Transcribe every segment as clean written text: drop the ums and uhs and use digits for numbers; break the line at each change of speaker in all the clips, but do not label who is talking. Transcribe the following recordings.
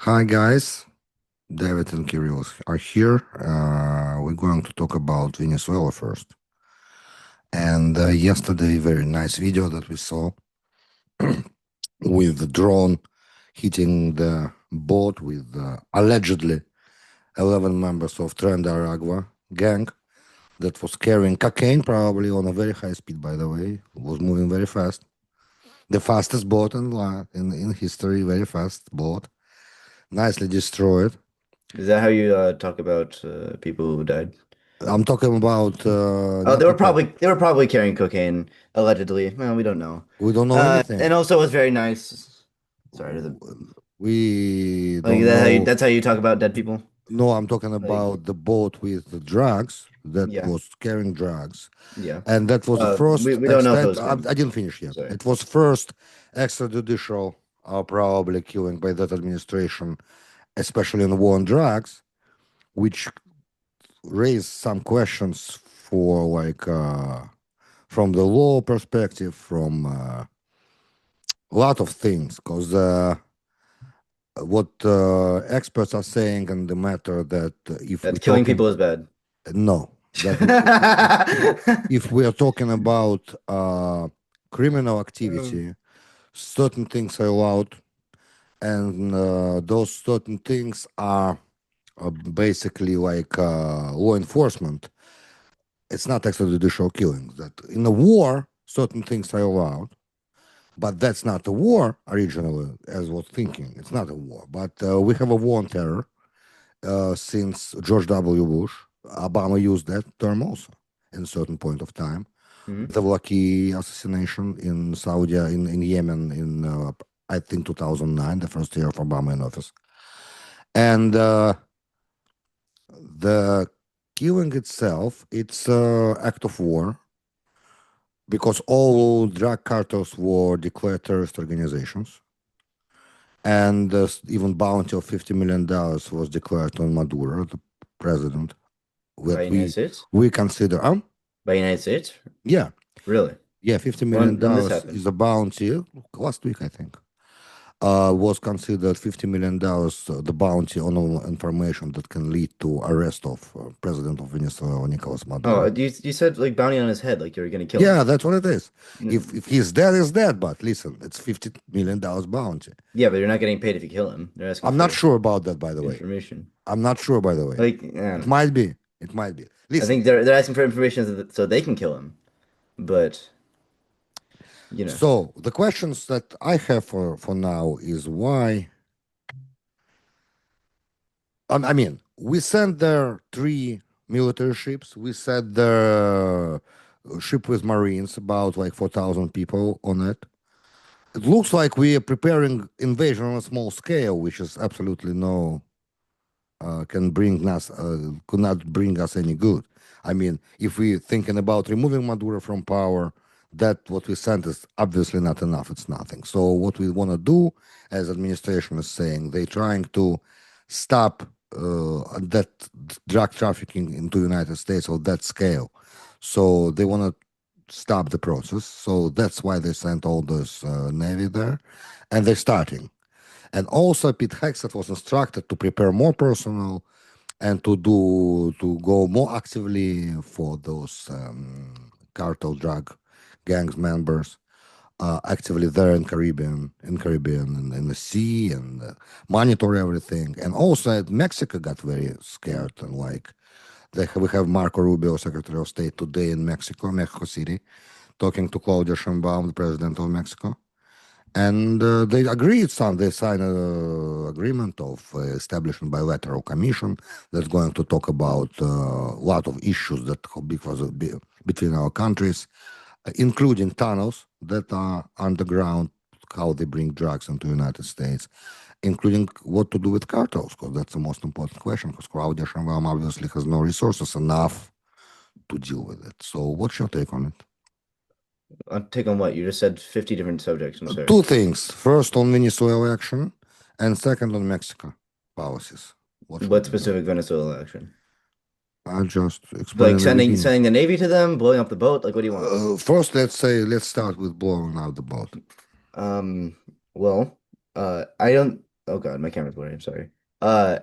Hi guys, David and Kirill are here. We're going to talk about Venezuela first. And yesterday, very nice video that we saw with the drone hitting the boat with allegedly 11 members of Tren de Aragua gang that was carrying cocaine, probably on a very high speed, by the way. Was moving very fast. The fastest boat in history, very fast boat. Nicely destroyed.
Is that how you talk about people who died?
I'm talking about
Oh,
not people.
they were probably carrying cocaine allegedly. Well, we don't know.
We don't know
And
anything.
also it was very nice. Sorry to the
We
like
don't know.
that's how you talk about dead people.
No, I'm talking
Like
about the boat with the drugs that
yeah,
was carrying drugs.
yeah.
And that was the first
We don't know if it
extent.
was
I
him.
didn't finish yet.
Sorry.
It was first extrajudicial, probably killing by that administration, especially in the war on drugs, which raised some questions for from the law perspective, from a lot of things, because what experts are saying on the matter that if we're
That killing
talking
people is bad.
no that if we are talking about criminal
Um,
activity, certain things are allowed, and those certain things are basically law enforcement. It's not extrajudicial killings. That in a war, certain things are allowed, but that's not a war originally, as was thinking. It's not a war, but we have a war on terror since George W. Bush. Obama used that term also in a certain point of time.
mhm.
The Lucky assassination in Saudi, in Yemen, in I think 2009, the first year of Obama in office. And the killing itself, it's act of war because all drug cartels were declared terrorist organizations. And even bounty of $50 million was declared on Maduro, the president,
By
what
United States?
we consider
By United States?
yeah,
Really?
yeah, 50 million
When this
dollars
happened?
is a bounty. Last week, I think, was considered $50 million, the bounty on all information that can lead to arrest of President of Venezuela Nicolas
Oh,
Maduro.
you said like bounty on his head, like you were gonna kill him.
Yeah, that's what it is.
Mm,
If he's dead, he's dead. But listen, it's $50 million bounty.
yeah, but you're not getting paid if you kill him. They're asking
I'm not
for
sure about that, by the way.
information.
I'm not sure, by the way.
Like, I don't
It
know.
might be. It might be.
I
Listen.
think they're asking for information so they can kill him. But you know,
So the questions that I have for now is why. I mean, we sent there three military ships. We sent there a ship with Marines, about like 4,000 people on it. It looks like we are preparing invasion on a small scale, which is absolutely no could not bring us any good. I mean, if we're thinking about removing Maduro from power, that what we sent is obviously not enough. It's nothing. So what we want to do, as administration is saying, they're trying to stop that drug trafficking into United States on that scale. So they want to stop the process. So that's why they sent all this navy there, and they're starting. And also, Pete Hexet was instructed to prepare more personnel and to go more actively for those cartel drug gangs members actively there in Caribbean and in the sea and monitor everything. And also, Mexico got very scared and we have Marco Rubio, Secretary of State, today in Mexico City, talking to Claudia Sheinbaum, the president of Mexico, and they signed an agreement of establishing bilateral commission that's going to talk about a lot of issues that because between our countries, including tunnels that are underground, how they bring drugs into the United States, including what to do with cartels, because that's the most important question, because Claudia Sheinbaum obviously has no resources enough to deal with it. So what's your take on it?
I'll take on what? You just said 50 different subjects. I'm sorry.
Two things. First, on Venezuela action, and second, on Mexico policies. What should
What
be done?
specific Venezuela action?
I'll just explain
Like
in the beginning.
sending the Navy to them, blowing up the boat? Like what do you want?
First, let's start with blowing out the boat.
Um, well, I don't. Oh God, my camera's blurry. I'm sorry. Uh,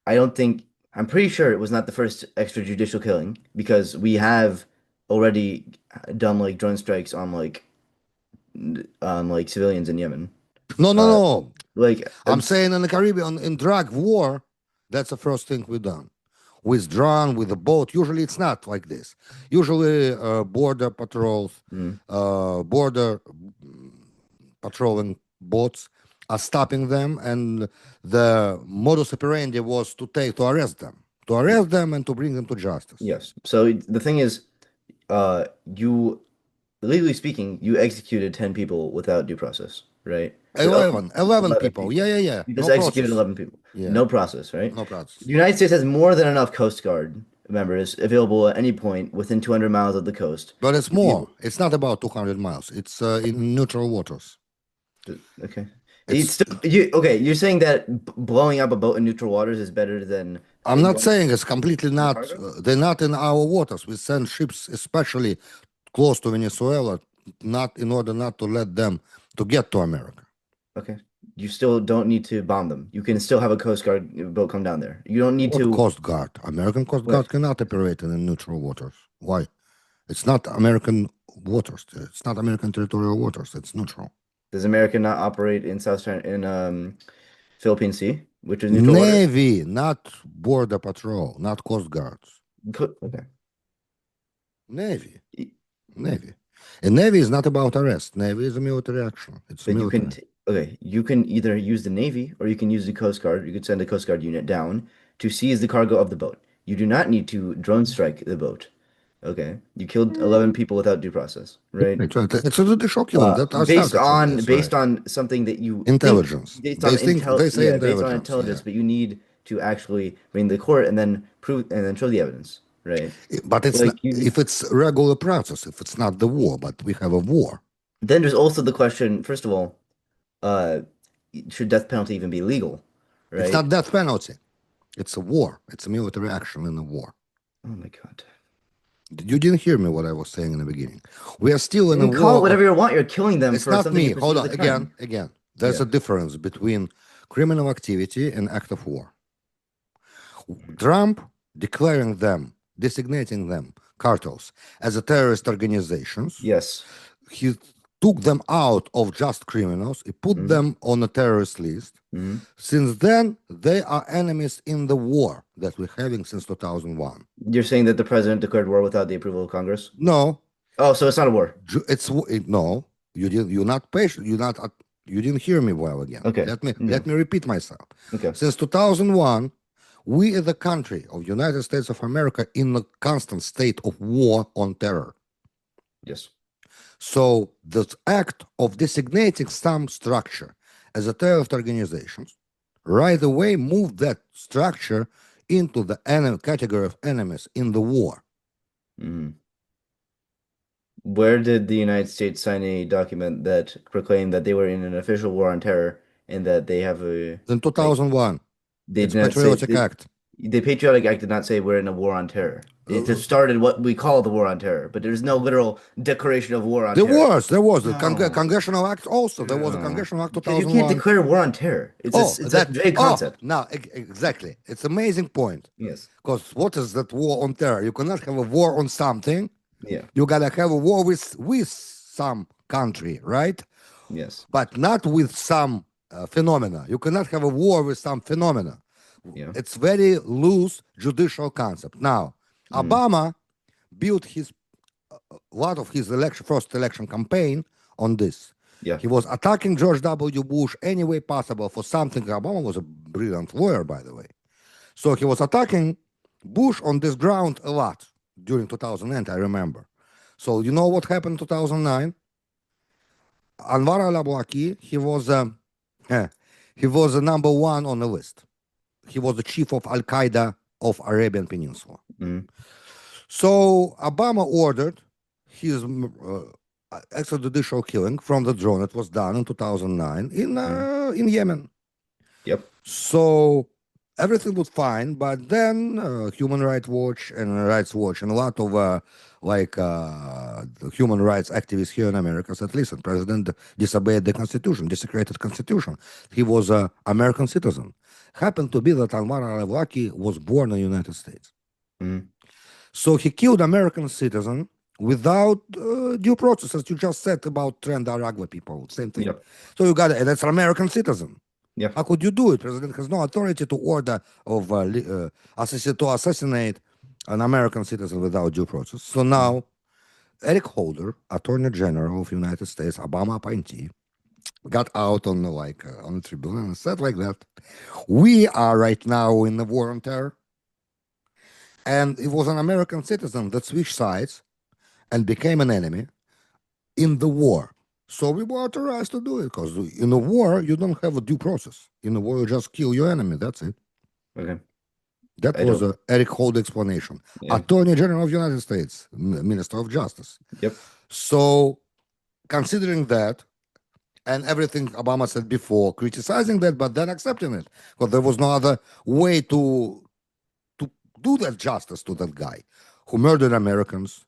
I don't think I'm pretty sure it was not the first extrajudicial killing because we have already done like drone strikes on like civilians in Yemen.
No, no,
Uh,
no.
like
I'm saying in the Caribbean, in drug war, that's the first thing we done. With drone, with a boat. Usually it's not like this. Usually border patrols,
mm,
border patrolling boats are stopping them, and the modus operandi was to arrest them and to bring them to justice.
yes. So the thing is, you legally speaking, you executed 10 people without due process, right? So
11
11
people. Yeah,
people.
yeah, yeah.
You just
No
executed
process.
11 people.
Yeah,
No process, right?
no process.
The United States has more than enough Coast Guard members available at any point within 200 miles of the coast
But it's
to be able.
more. It's not about 200 miles. It's in neutral waters.
Okay. It's
It's.
still you okay, you're saying that blowing up a boat in neutral waters is better than
I'm not
going
saying it's completely
for
not.
cargo?
They're not in our waters. We send ships, especially close to Venezuela, not in order not to let them to get to America.
Okay. You still don't need to bomb them. You can still have a Coast Guard boat come down there. You don't need
What
to.
Coast Guard? American Coast
What?
Guard cannot operate in neutral waters. Why? It's not American waters. It's not American territorial waters. It's neutral.
Does America not operate in South China in Philippine Sea, which is neutral waters?
Navy, not border patrol, not Coast Guards.
Okay.
Navy,
Y-
Navy. And Navy is not about arrest. Navy is a military action. It's a
But you can
military.
t okay, you can either use the Navy or you can use the Coast Guard. You could send a Coast Guard unit down to seize the cargo of the boat. You do not need to drone strike the boat. Okay. You killed 11 people without due process, right?
It's a judicial killing. That I
Based
started with
on
this, right?
based on something that you think
Intelligence.
based on
They think
intel
they say
yeah based on
intelligence.
intelligence,
Yeah,
but you need to actually bring the court and then prove and then show the evidence, right?
but it's not,
Like you
if it's regular process. If it's not the war, but we have a war.
then there's also the question, first of all, uh should death penalty even be legal,
It's
right?
not death penalty. It's a war. It's a military action in a war.
Oh my God.
You didn't hear me what I was saying in the beginning. We are still
You
in a
can call it
war.
whatever you want. You're killing them
It's
for
not
something
me.
you perceive
Hold
as
on.
a crime.
Again. There's a
Yeah.
difference between criminal activity and act of war. Trump declaring them, designating them, cartels, as a terrorist organizations.
Yes.
He took them out of just criminals. He put
hmm
them on a terrorist list.
hmm
Since then, they are enemies in the war that we're having since 2001.
You're saying that the president declared war without the approval of Congress?
No,
Oh, so it's not a war.
no. You didn't. You're not patient. You're not. You didn't hear me well again.
Okay.
Let
No.
me repeat myself.
Okay.
Since 2001, we as a country of United States of America in a constant state of war on terror.
Yes.
So the act of designating some structure as a terrorist organization right away moved that structure into the category of enemies in the war.
hmm Where did the United States sign a document that proclaimed that they were in an official war on terror and that they have a
In
like
2001,
they
it's
did not say
Patriotic Act.
the Patriotic Act did not say we're in a war on terror. It
Uh,
just started what we call the war on terror, but there's no literal declaration of war on
There
terror.
was, there was a
No,
Congressional Act also. There was a
no,
Congressional Act
because you can't
2001.
declare war on terror. It's a vague concept.
Now, exactly. It's amazing point.
Yes.
Because what is that war on terror? You cannot have a war on something.
Yeah.
You gotta have a war with some country, right?
Yes.
But not with some phenomena. You cannot have a war with some phenomena.
Yeah.
It's very loose judicial concept. Now,
Mm.
Obama built his a lot of his first election campaign on this.
Yeah.
He was attacking George W. Bush any way possible for something. Obama was a brilliant lawyer, by the way. So he was attacking Bush on this ground a lot during 2008, I remember. So you know what happened in 2009? Anwar al-Awlaki, he was the number one on the list. He was the chief of Al-Qaeda of Arabian Peninsula.
Mm.
So Obama ordered his extrajudicial killing from the drone. It was done in 2009
Mm.
in Yemen.
Yep.
So everything was fine, but then Human Rights Watch and Rights Watch and a lot of the human rights activists here in America said, "Listen, President disobeyed the Constitution, desecrated Constitution. He was an American citizen. Happened to be that Anwar al-Awlaki was born in the United States,
Mhm.
so he killed American citizen without due process, as you just said about Trend Aragua people. Same thing.
Yep.
So you got it. That's an American citizen.
Yep.
How could you do it? President has no authority to order of to assassinate an American citizen without due process. So
Mhm.
now Eric Holder, Attorney General of United States, Obama appointee, got out on on the tribune and said like that: "We are right now in the war on terror, and it was an American citizen that switched sides and became an enemy in the war." So we were authorized to do it because in a war you don't have a due process. In a war you just kill your enemy. That's it.
Okay.
That
I
was
don't.
a Eric Holder explanation.
Yeah.
Attorney General of the United States, Minister of Justice.
Yep.
So considering that and everything Obama said before, criticizing that, but then accepting it, because there was no other way to do that justice to that guy who murdered Americans.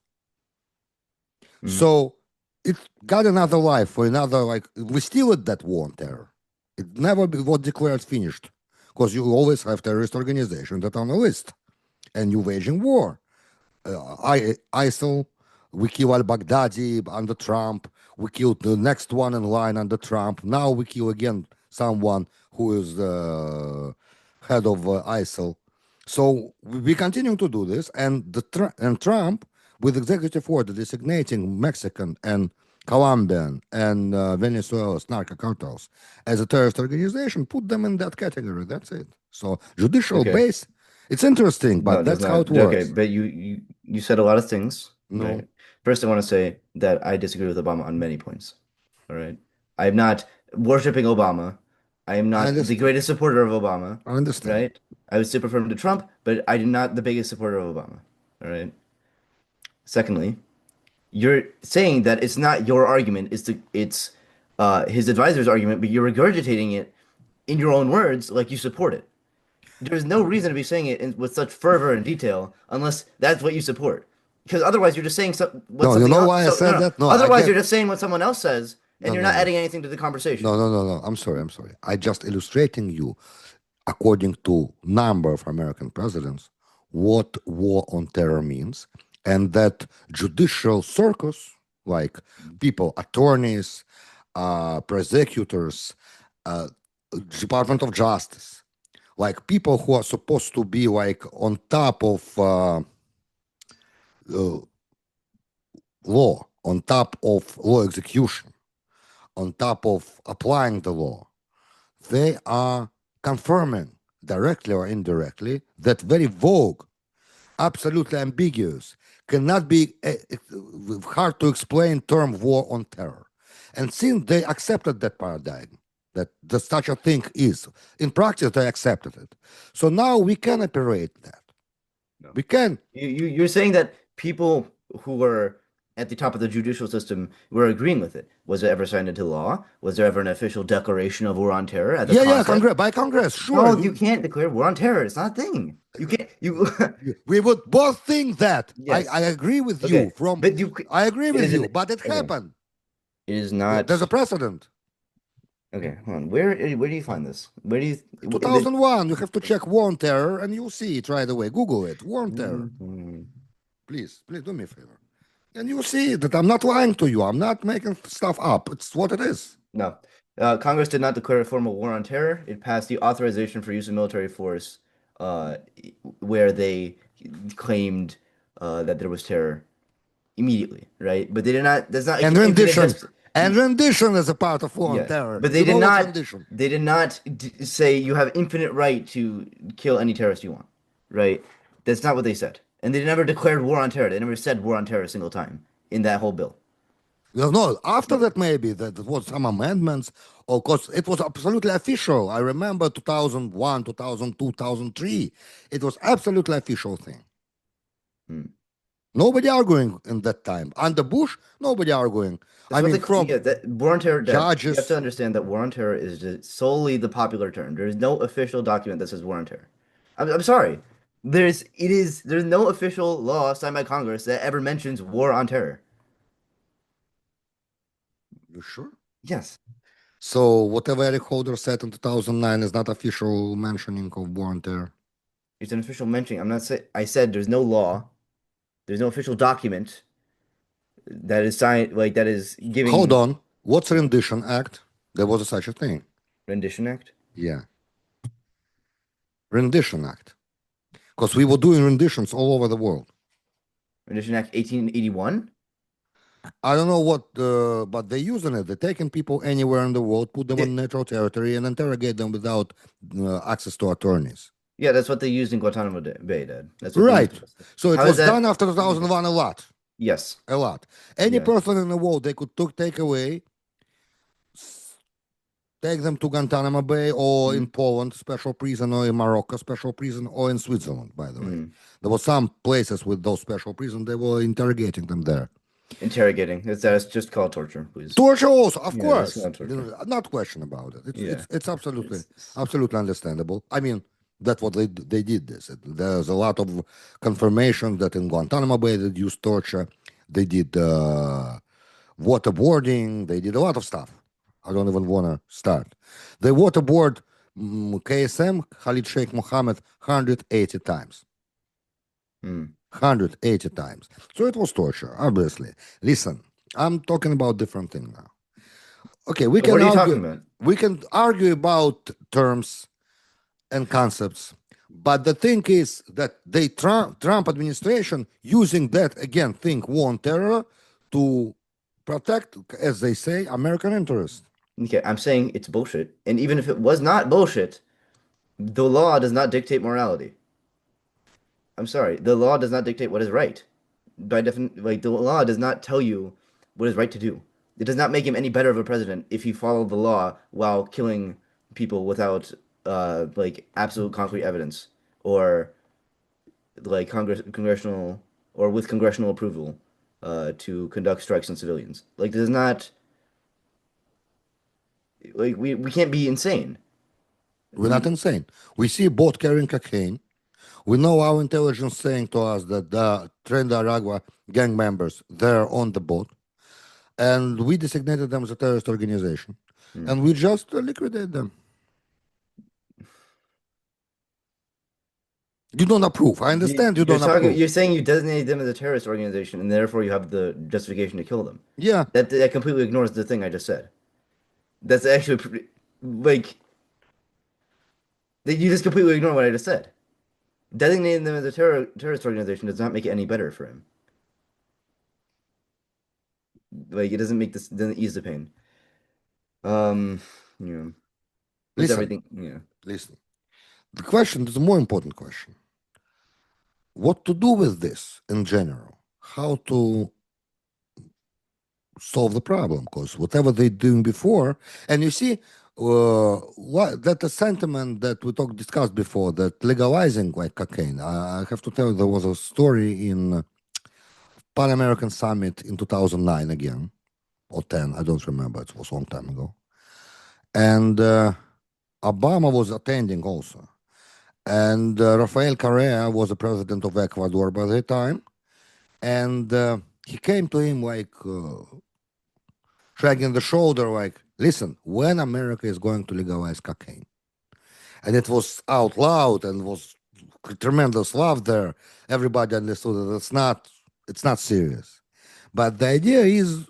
Mhm.
So it got another life for another, like, we still at that war on terror. It never was declared finished, because you always have terrorist organizations that are on the list, and you waging war. ISIL, we kill al-Baghdadi under Trump. We killed the next one in line under Trump. Now we kill again someone who is the head of ISIL. So we continue to do this, and and Trump, with executive order designating Mexican and Colombian and Venezuela's narco cartels as a terrorist organization, put them in that category. That's it. So judicial
Okay.
base, it's interesting,
No,
but
it does
that's how
not.
it
Okay,
works.
but you said a lot of things,
No,
right? First, I want to say that I disagree with Obama on many points. All right. I am not worshiping Obama. I am
I
not the
understand.
greatest supporter of Obama,
I understand.
right? I would still prefer him to Trump, but I am not the biggest supporter of Obama. All right. Secondly, you're saying that it's not your argument, it's his advisor's argument, but you're regurgitating it in your own words like you support it. There's no reason to be saying it with such fervor and detail unless that's what you support. Because otherwise you're just saying what
No, you
something
know
else.
why I
So no,
said
no.
that? No, I
Otherwise
get.
you're just saying what someone else says, and
No,
you're
no,
not
no,
adding anything to the conversation.
no, no, no, no. I'm sorry. I'm sorry. I just illustrating you, according to number of American presidents, what war on terror means, and that judicial circus, like people, attorneys, prosecutors, uh, Department of Justice, like people who are supposed to be like on top of uh, law, on top of law execution, on top of applying the law, they are confirming directly or indirectly that very vague, absolutely ambiguous, cannot be hard to explain term war on terror. And since they accepted that paradigm, that such a thing is, in practice they accepted it. So now we can operate that.
No.
We can.
You're saying that people who were at the top of the judicial system were agreeing with it. Was it ever signed into law? Was there ever an official declaration of war on terror at the
Yeah, yeah,
concept?
Congress, by Congress, sure.
No, you can't declare war on terror. It's not a thing. You can't. You.
We would both think that. I
Yes.
agree with you.
Okay. But you.
I agree
It
with
is
you,
an.
but it
Okay.
happened.
It is
There's a
not.
precedent.
Okay. Hold on. Where do you find this? Where do you? The,
2001, you have to check war on terror and you'll see it right away. Google it, war on terror.
Mhm.
Please do me a favor. And you'll see that I'm not lying to you. I'm not making stuff up. It's what it is.
No. Congress did not declare a formal war on terror. It passed the authorization for use of military force, uh, where they claimed that there was terror immediately, right? But they did not. That's not
And
infinite.
rendition.
Just
And rendition is a part of war on
yeah,
terror.
but they
You
did
know what's
not.
rendition?
They did not say you have infinite right to kill any terrorist you want, right? That's not what they said, and they never declared war on terror. They never said war on terror a single time in that whole bill.
No, after that maybe that was some amendments, or because it was absolutely official. I remember 2001, 2002, 2003. It was absolutely official thing.
Hmm.
Nobody arguing in that time. Under Bush, nobody arguing.
That's
I
what
mean,
they,
from
yeah, that war on terror, that you have to
judges.
understand that war on terror is just solely the popular term. There is no official document that says war on terror. I'm sorry. There's no official law signed by Congress that ever mentions war on terror.
You sure?
Yes.
So whatever Eric Holder said in 2009 is not official mentioning of war on terror.
It's an official mention. I'm not say I said there's no law, there's no official document that is signed like that is
Hold
giving
on. What's rendition act? There was such a thing.
rendition act.
Yeah, rendition act. Because we were doing renditions all over the world.
Rendition Act 1881?
I don't know what, but they're using it. They're taking people anywhere in the world, put them on
It,
neutral territory, and interrogate them without access to attorneys.
yeah, that's what they used in Guantanamo Bay, Dad. That's what they used.
Right. So it
How is
was
that
done after
illegal?
2001 a lot.
Yes.
A lot. Any
Yes.
person in the world they could take away, take them to Guantanamo Bay or in
Mm,
Poland, special prison, or in Morocco, special prison, or in Switzerland, by the way.
mm.
There were some places with those special prisons, they were interrogating them there.
Interrogating. That's just called torture, please.
Torture also, of
Yeah, that's
course.
called torture.
Not question about it. It's
Yeah.
it's it's absolutely
It's
absolutely understandable. I mean, that's what they did this. There's a lot of confirmation that in Guantanamo Bay they used torture. They did waterboarding. They did a lot of stuff. I don't even want to start. They waterboard KSM Khalid Sheikh Mohammed 180 times.
mm.
180 times. So it was torture, obviously. Listen, I'm talking about different thing now. Okay,
So what are you talking about?
we can argue about terms and concepts, but the thing is that they Trump administration using that again thing war on terror to protect, as they say, American interests.
Okay, I'm saying it's bullshit. And even if it was not bullshit, the law does not dictate morality. I'm sorry, the law does not dictate what is right. By definition, like the law does not tell you what is right to do. It does not make him any better of a president if he followed the law while killing people without like absolute concrete evidence or like congressional or with congressional approval to conduct strikes on civilians. Like does not like we can't be insane.
We're not
We
insane. We see boat carrying cocaine. We know our intelligence saying to us that the Tren de Aragua gang members they're on the boat, and we designated them as a terrorist organization,
hmm.
and we just liquidate them. You don't approve. I understand you
You're
don't
talking.
approve.
You're saying you designated them as a terrorist organization, and therefore you have the justification to kill them.
Yeah,
That completely ignores the thing I just said. That's actually like you just completely ignore what I just said. Designating them as a terrorist organization does not make it any better for him. Like it doesn't make this doesn't ease the pain. Um, you know, with
listen,
everything, yeah.
listen. The question is a more important question. What to do with this in general? How to solve the problem? Because whatever they're doing before, and you see, what that the sentiment that we discussed before, that legalizing like cocaine. I have to tell you, there was a story in Pan American Summit in 2009 again or 10. I don't remember. It was a long time ago, and Obama was attending also. And Rafael Correa was the president of Ecuador by the time, and he came to him like shrugging the shoulder, like, "Listen, when America is going to legalize cocaine?" And it was out loud and was tremendous love there. Everybody understood that it's not serious. But the idea is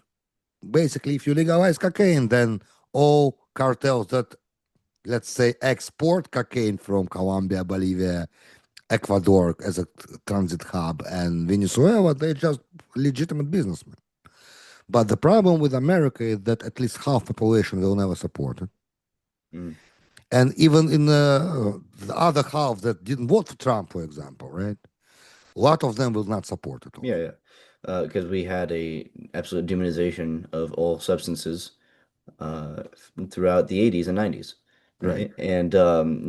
basically if you legalize cocaine, then all cartels that let's say export cocaine from Colombia, Bolivia, Ecuador as a transit hub, and Venezuela, they're just legitimate businessmen. But the problem with America is that at least half population will never support it.
Mm.
And even in the other half that didn't vote for Trump, for example, right? A lot of them will not support it
Yeah,
also.
yeah. Because we had a absolute demonization of all substances throughout the 80s and 90s,
Right.
right? And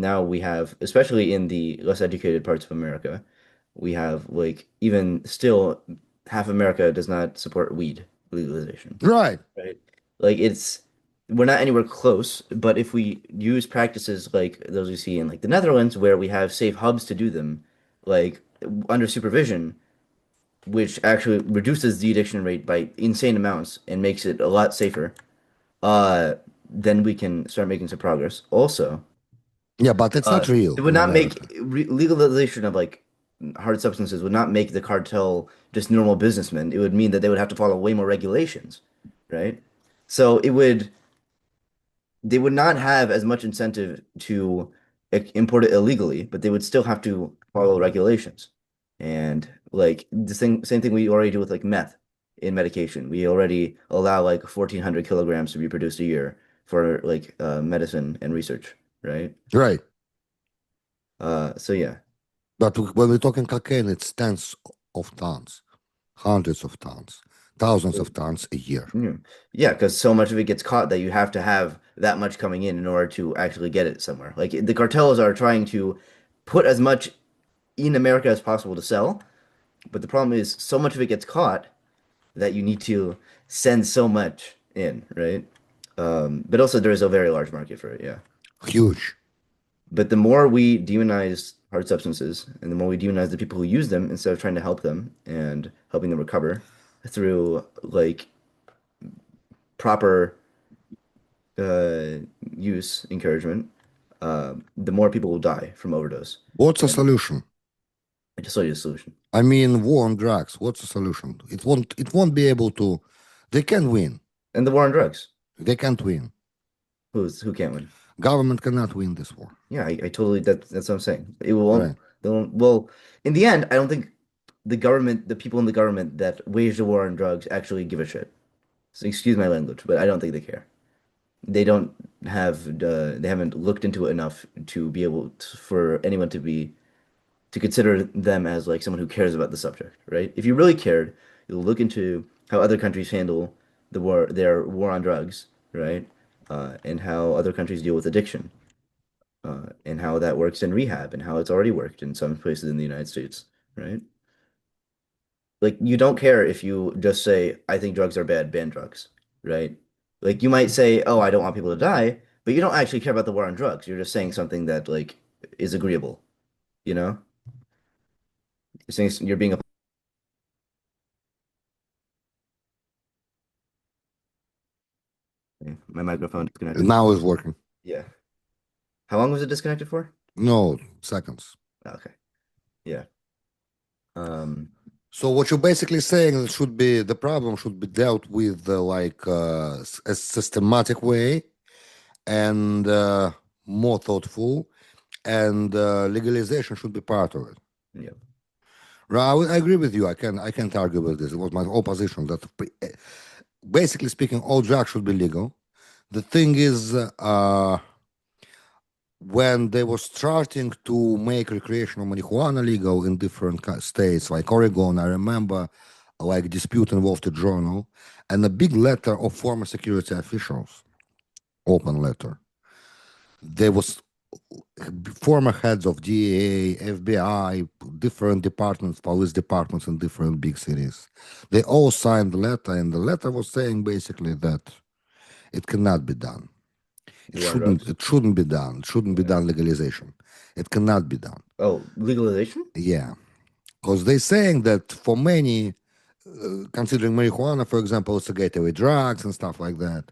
now we have, especially in the less educated parts of America, we have like even still half America does not support weed legalization,
Right.
right? Like it's we're not anywhere close, but if we use practices like those we see in like the Netherlands, where we have safe hubs to do them, like under supervision, which actually reduces the addiction rate by insane amounts and makes it a lot safer, uh, then we can start making some progress. Also,
Yeah, but it's not
it
real
would
in
not make
America.
legalization of like hard substances would not make the cartel just normal businessmen. It would mean that they would have to follow way more regulations, right? So it would they would not have as much incentive to import it illegally, but they would still have to follow regulations. And like the same thing we already do with like meth in medication. We already allow like 1,400 kilograms to be produced a year for like medicine and research, right?
Right.
So yeah.
But when we're talking cocaine, it's tens of tons, hundreds of tons, thousands of tons a year.
Mm. Yeah, because so much of it gets caught that you have to have that much coming in order to actually get it somewhere. Like the cartels are trying to put as much in America as possible to sell, but the problem is so much of it gets caught that you need to send so much in, right? But also there is a very large market for it, yeah.
Huge.
But the more we demonize hard substances and the more we demonize the people who use them instead of trying to help them and helping them recover through like proper uh, use encouragement, the more people will die from overdose.
What's the
And
solution?
I just saw you a solution.
I mean, war on drugs. What's the solution? It won't be able to. They can win.
And the war on drugs.
They can't win.
Who can't win?
Government cannot win this war.
Yeah, I totally that's what I'm saying. It won't
Right.
they won't well, in the end, I don't think the people in the government that waged a war on drugs actually give a shit. So excuse my language, but I don't think they care. They don't they haven't looked into it enough to be able for anyone to consider them as like someone who cares about the subject, right? If you really cared, you'll look into how other countries handle their war on drugs, right? And how other countries deal with addiction, and how that works in rehab, and how it's already worked in some places in the United States, right? Like you don't care if you just say, "I think drugs are bad, ban drugs," right? Like you might say, "Oh, I don't want people to die," but you don't actually care about the war on drugs. You're just saying something that like is agreeable, you know? You're saying you're being a my microphone disconnected.
Now it's working.
Yeah. How long was it disconnected for?
No seconds.
Okay. Yeah. Um,
So what you're basically saying is should be the problem should be dealt with like a systematic way and more thoughtful, and legalization should be part of it.
yeah.
Right, I agree with you. I can't argue with this. It was my opposition that basically speaking, all drugs should be legal. The thing is, when they were starting to make recreational marijuana legal in different states, like Oregon, I remember like dispute involved a journal and a big letter of former security officials, open letter. There was former heads of DEA, FBI, different departments, police departments in different big cities. They all signed the letter, and the letter was saying basically that it cannot be done. It
The war on
shouldn't.
drugs.
It shouldn't be done. It shouldn't be
Yeah.
done. Legalization. It cannot be done.
Oh, legalization?
Yeah, because they're saying that for many, considering marijuana, for example, it's a gateway drugs and stuff like that.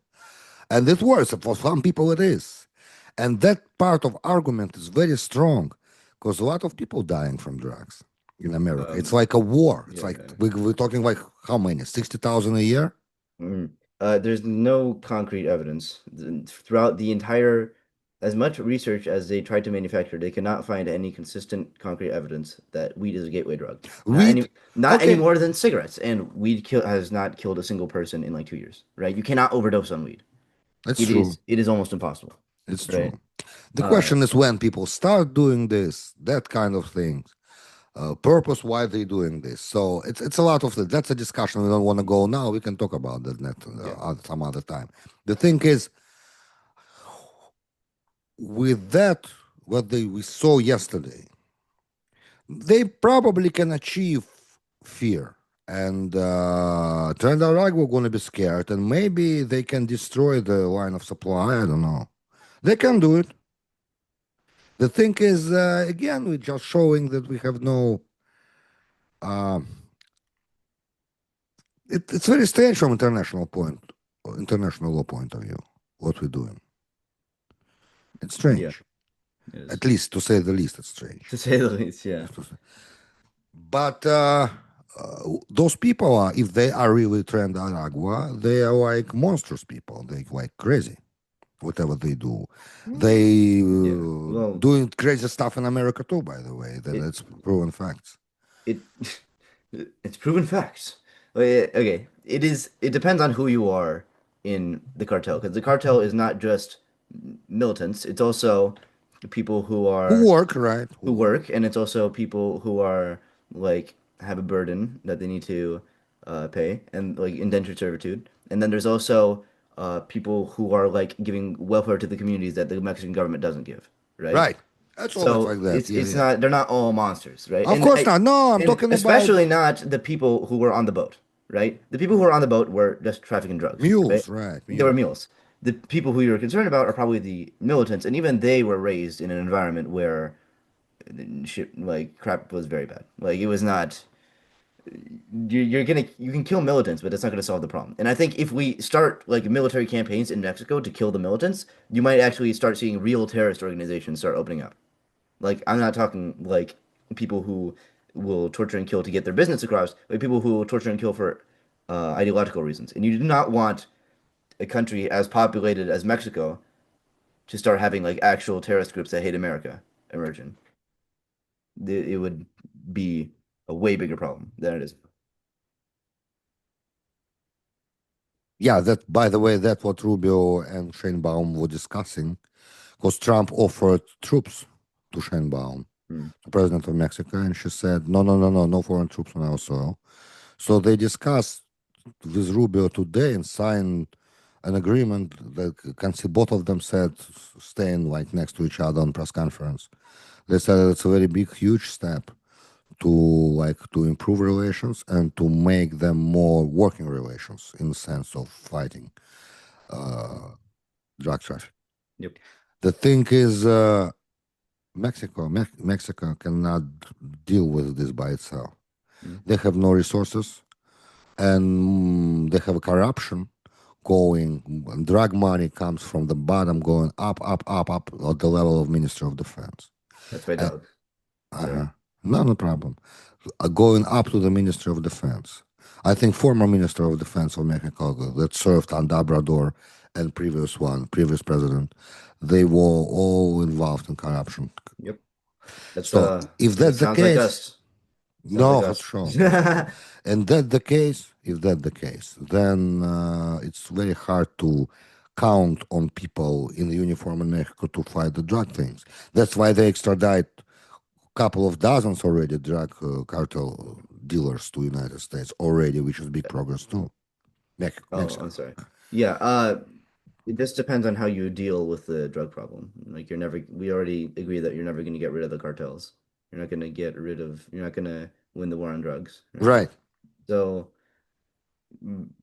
And it works. For some people, it is. And that part of argument is very strong because a lot of people dying from drugs in America. It's
Um,
like a war. It's
yeah.
like we're talking like how many? 60,000 a year?
Mm. There's no concrete evidence. Throughout the entire, as much research as they tried to manufacture, they cannot find any consistent concrete evidence that weed is a gateway drug.
Weed?
Not any
Okay,
more than cigarettes. And has not killed a single person in like 2 years, right? You cannot overdose on weed.
that's true.
It is almost impossible,
It's
right?
true. The
Uh,
question is when people start doing this, that kind of thing, purpose why they doing this. So it's a lot of that's a discussion. We don't want to go now. We can talk about that
yeah.
some other time. The thing is, with that, what we saw yesterday, they probably can achieve fear. And Trinidad are going to be scared, and maybe they can destroy the line of supply. I don't know. They can do it. The thing is, again, we're just showing that we have no. Um, it's very strange from international law point of view. What we're doing, it's
Yeah,
strange.
it is.
At least, to say the least, it's strange.
To say the least, yeah.
But those people are, if they are really trend Aragua, they are like monstrous people. They like crazy. Whatever they do, they
Yeah. Well,
doing crazy stuff in America too. By the way,
it
that's proven facts.
it it's proven facts. Okay, it is. It depends on who you are in the cartel, because the cartel is not just militants. It's also people
Who work, right? Who
who
work?
work, and it's also people who are like have a burden that they need to pay, and like indentured servitude. And then there's also people who are like giving welfare to the communities that the Mexican government doesn't give, right?
Right. That's always
So
like that. Yeah,
it's
yeah.
not they're not all monsters, right?
Of course not. No, I'm
And
talking about
especially not the people who were on the boat, right? The people who were on the boat were just trafficking drugs, right?
mules, right?
They were
Mules.
mules. The people who you're concerned about are probably the militants, and even they were raised in an environment where shit like crap was very bad. Like it was not you can kill militants, but that's not gonna solve the problem. And I think if we start like military campaigns in Mexico to kill the militants, you might actually start seeing real terrorist organizations start opening up. Like I'm not talking like people who will torture and kill to get their business across, but people who will torture and kill for ideological reasons. And you do not want a country as populated as Mexico to start having like actual terrorist groups that hate America emerging. It would be a way bigger problem than it is.
Yeah, that by the way, that's what Rubio and Sheinbaum were discussing because Trump offered troops to Sheinbaum,
Hmm.
the president of Mexico, and she said, no, no, no, no, no foreign troops on our soil. So they discussed with Rubio today and signed an agreement that can see both of them said staying like next to each other on press conference. They said it's a very big, huge step to to improve relations and to make them more working relations in the sense of fighting uh, drug trafficking.
Yep.
The thing is, Mexico cannot deal with this by itself.
Hmm.
They have no resources and they have corruption going. Drug money comes from the bottom, going up, up, up, up at the level of Minister of Defense.
That's my
Uh,
dog.
uh-huh.
Sorry.
No, no problem. Going up to the Minister of Defense. I think former Minister of Defense of Mexico that served on Labrador and previous president, they were all involved in corruption.
Yep. That's
So if
that
that's the
sounds like
case,
us. Sounds like
no, for
us.
sure, for sure. And that the case, if that the case, then it's very hard to count on people in the uniform in Mexico to fight the drug things. That's why they extradite couple of dozens already drug cartel dealers to United States already, which is big progress too.
Oh, I'm
Mexico.
sorry. Yeah, it just depends on how you deal with the drug problem. Like we already agree that you're never going to get rid of the cartels. You're not going to win the war on drugs, right?
Right.
So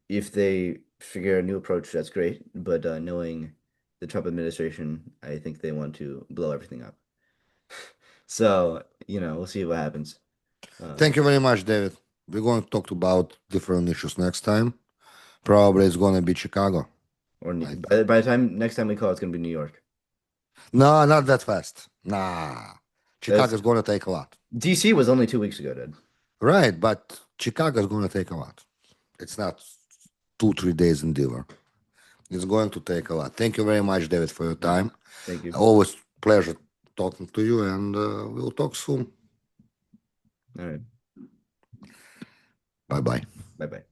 if they figure a new approach, that's great. But knowing the Trump administration, I think they want to blow everything up. So, we'll see what happens.
Thank you very much, David. We're going to talk about different issues next time. Probably it's going to be Chicago. I think.
By the time next time we call, it's going to be New York.
No, not that fast. Nah.
That's
Chicago's going to take a lot.
DC was only 2 weeks ago, dude.
Right, but Chicago's going to take a lot. It's not 2, 3 days endeavor. It's going to take a lot. Thank you very much, David, for your
All right.
time.
Thank you.
Always pleasure talking to you, and we'll talk soon.
All right.
Bye bye.
Bye bye.